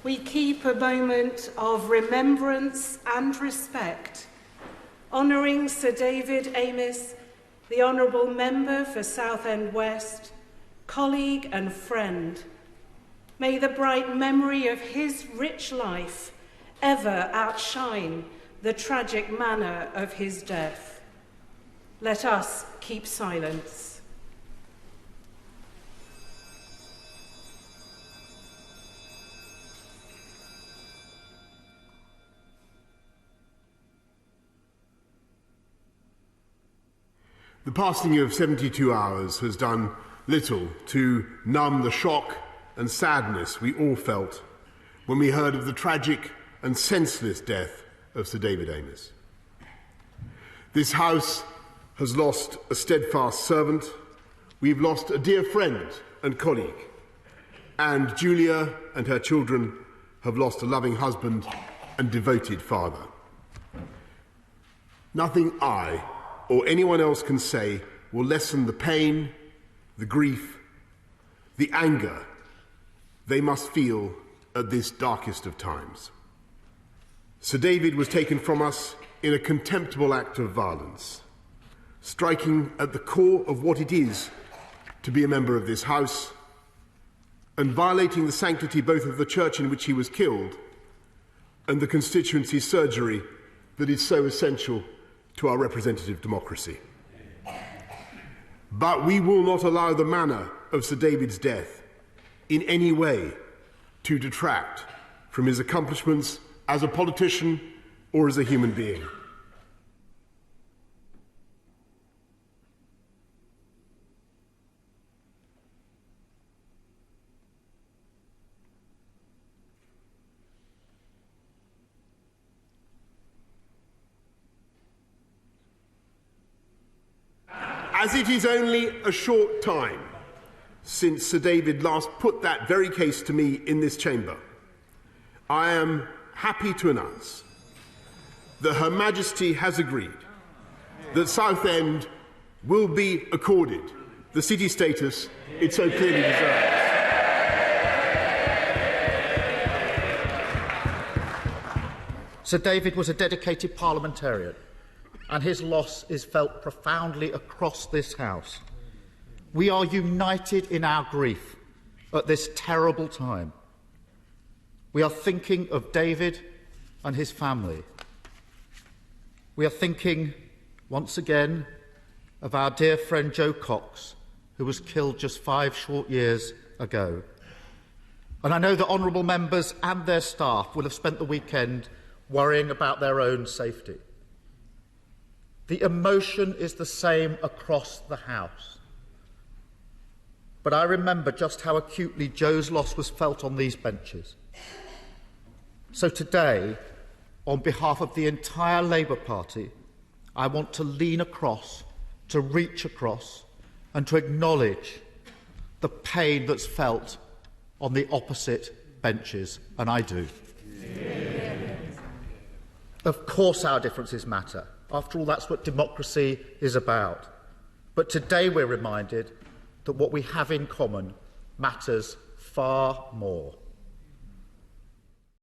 we keep a moment of remembrance and respect, honouring Sir David Amess, the Honourable Member for Southend West, colleague and friend. May the bright memory of his rich life ever outshine the tragic manner of his death. Let us keep silence. The passing of 72 hours has done little to numb the shock and sadness we all felt when we heard of the tragic and senseless death of Sir David Amess. This House has lost a steadfast servant, we've lost a dear friend and colleague, and Julia and her children have lost a loving husband and devoted father. Nothing I or anyone else can say will lessen the pain, the grief, the anger they must feel at this darkest of times. Sir David was taken from us in a contemptible act of violence, striking at the core of what it is to be a member of this House and violating the sanctity both of the church in which he was killed and the constituency surgery that is so essential to our representative democracy. But we will not allow the manner of Sir David's death in any way to detract from his accomplishments as a politician or as a human being. As it is only a short time since Sir David last put that very case to me in this chamber, I am happy to announce that Her Majesty has agreed that Southend will be accorded the city status it so clearly deserves. Sir David was a dedicated parliamentarian, and his loss is felt profoundly across this House. We are united in our grief at this terrible time. We are thinking of David and his family. We are thinking, once again, of our dear friend Joe Cox, who was killed just 5 short years ago. And I know that honourable members and their staff will have spent the weekend worrying about their own safety. The emotion is the same across the House. But I remember just how acutely Joe's loss was felt on these benches. So today, on behalf of the entire Labour Party, I want to lean across, to reach across, and to acknowledge the pain that's felt on the opposite benches, and I do. Yeah. Of course our differences matter. After all, that's what democracy is about. But today we're reminded that what we have in common matters far more.